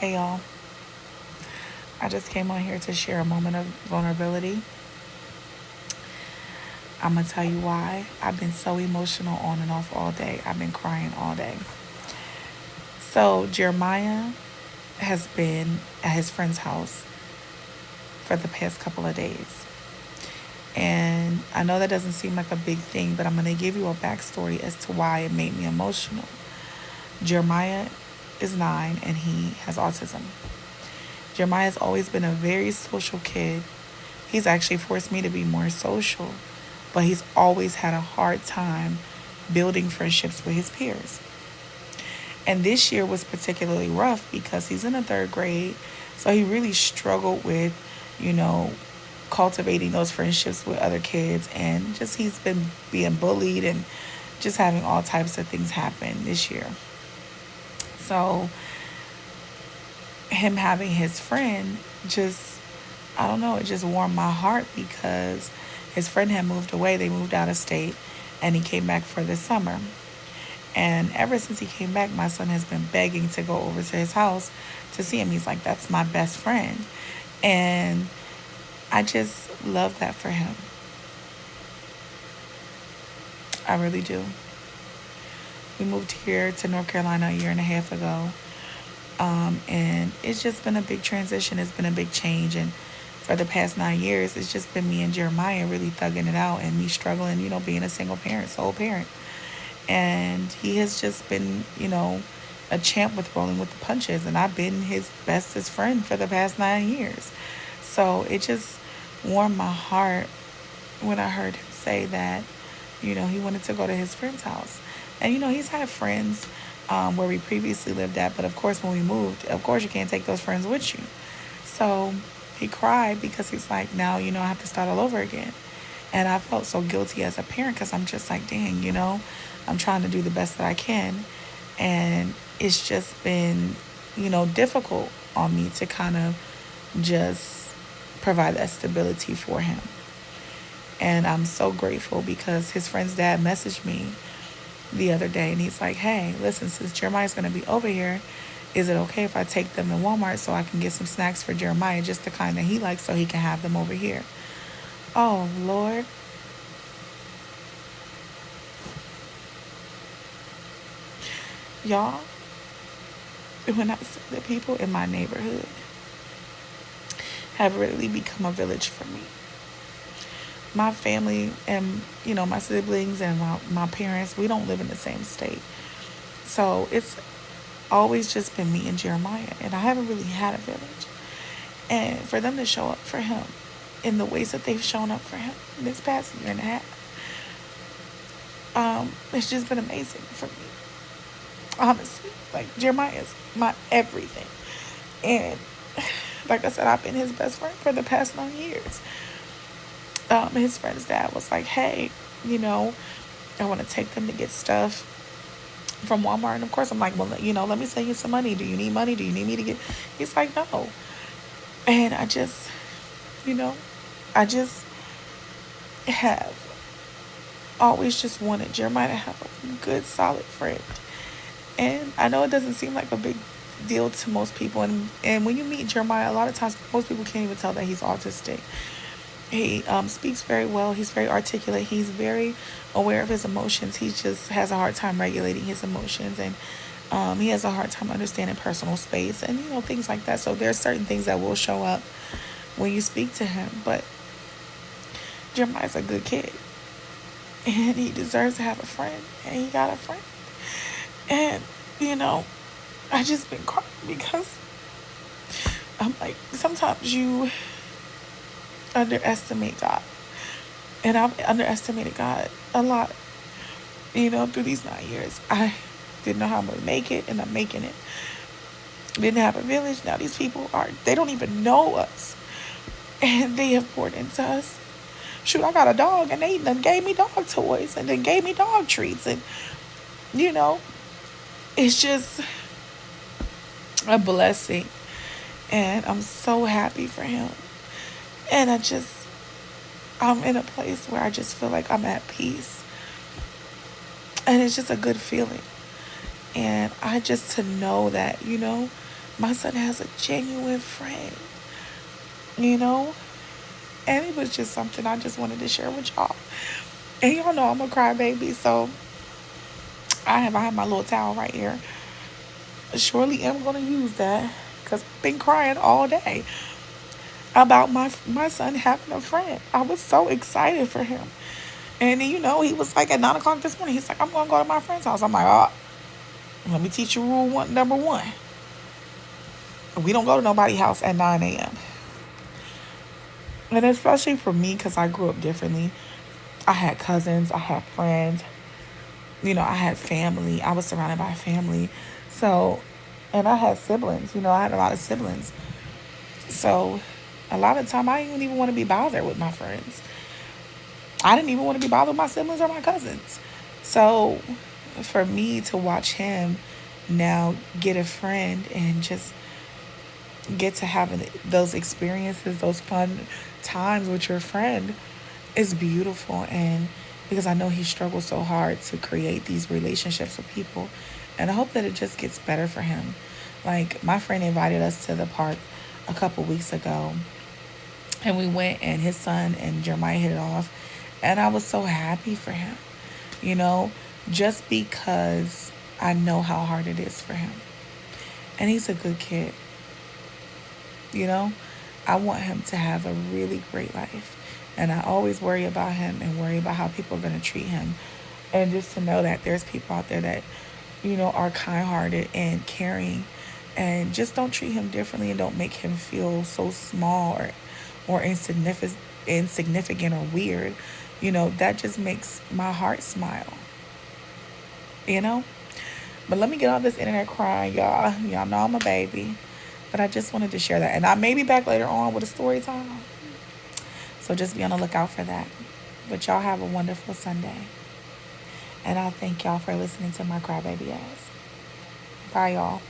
Hey y'all, I just came on here to share a moment of vulnerability. I'm gonna tell you why. I've been so emotional on and off all day. I've been crying all day. So, Jeremiah has been at his friend's house for the past couple of days. And I know that doesn't seem like a big thing, but I'm gonna give you a backstory as to why it made me emotional. Jeremiah is 9 and he has autism. Jeremiah's always been a very social kid. He's actually forced me to be more social, but he's always had a hard time building friendships with his peers. And this year was particularly rough because he's in the third grade, so he really struggled with, you know, cultivating those friendships with other kids, and just he's been being bullied and just having all types of things happen this year. So him having his friend just, I don't know, it just warmed my heart because his friend had moved away. They moved out of state and he came back for the summer. And ever since he came back, my son has been begging to go over to his house to see him. He's like, that's my best friend. And I just love that for him. I really do. We moved here to North Carolina a year and a half ago. And it's just been a big transition. It's been a big change. And for the past 9 years, it's just been me and Jeremiah really thugging it out and me struggling, being a single parent, sole parent. And he has just been, a champ with rolling with the punches. And I've been his bestest friend for the past 9 years. So it just warmed my heart when I heard him say that, he wanted to go to his friend's house. And, he's had friends where we previously lived at. But, of course, when we moved, of course, you can't take those friends with you. So he cried because he's like, now, I have to start all over again. And I felt so guilty as a parent because I'm just like, dang, I'm trying to do the best that I can. And it's just been, difficult on me to kind of just provide that stability for him. And I'm so grateful because his friend's dad messaged me the other day and he's like, hey, listen, since Jeremiah's going to be over here, is it okay if I take them to Walmart so I can get some snacks for Jeremiah, just the kind that he likes, so he can have them over here? Oh, Lord. Y'all, when I say that people in my neighborhood have really become a village for me. My family and, my siblings and my parents, we don't live in the same state. So it's always just been me and Jeremiah, and I haven't really had a village. And for them to show up for him in the ways that they've shown up for him this past year and a half, it's just been amazing for me. Honestly, like, Jeremiah is my everything. And like I said, I've been his best friend for the past 9 years. His friend's dad was like, hey, I want to take them to get stuff from Walmart. And of course I'm like, well, let me send you some money. Do you need money? Do you need me to get? He's like, no. And I just have always just wanted Jeremiah to have a good, solid friend. And I know it doesn't seem like a big deal to most people. And when you meet Jeremiah, a lot of times most people can't even tell that he's autistic. He speaks very well. He's very articulate. He's very aware of his emotions. He just has a hard time regulating his emotions. And he has a hard time understanding personal space and, things like that. So there's certain things that will show up when you speak to him. But Jeremiah's a good kid. And he deserves to have a friend. And he got a friend. And, I just been crying because I'm like, sometimes you underestimate God. And I've underestimated God a lot, through these 9 years. I didn't know how I'm going to make it, and I'm making it. Didn't have a village. Now these people they don't even know us. And they have poured into us. Shoot, I got a dog, and they done gave me dog toys, and then gave me dog treats. And, it's just a blessing. And I'm so happy for him. And I'm in a place where I just feel like I'm at peace. And it's just a good feeling. And to know that, My son has a genuine friend, you know? And it was just something I just wanted to share with y'all. And y'all know I'm a crybaby, so I have my little towel right here. Surely am gonna use that because I've been crying all day about my son having a friend. I was so excited for him. And he was like at 9 o'clock this morning, he's like, I'm gonna go to my friend's house. I'm like, oh, let me teach you rule one number one. We don't go to nobody's house at 9 a.m. And especially for me, because I grew up differently. I had cousins, I had friends, I had family. I was surrounded by family. So, and I had siblings, I had a lot of siblings. So, a lot of the time, I didn't even want to be bothered with my friends. I didn't even want to be bothered with my siblings or my cousins. So, for me to watch him now get a friend and just get to have those experiences, those fun times with your friend is beautiful. And because I know he struggles so hard to create these relationships with people. And I hope that it just gets better for him. Like, my friend invited us to the park a couple weeks ago, and we went, and his son and Jeremiah hit it off. And I was so happy for him, you know, just because I know how hard it is for him. And he's a good kid, you know. I want him to have a really great life. And I always worry about him and worry about how people are going to treat him. And just to know that there's people out there that, are kind hearted and caring and just don't treat him differently and don't make him feel so small or insignificant or weird. That just makes my heart smile, you know? But let me get all this internet crying, y'all. Y'all know I'm a baby. But I just wanted to share that. And I may be back later on with a story time. So just be on the lookout for that. But y'all have a wonderful Sunday. And I thank y'all for listening to my crybaby ass. Bye, y'all.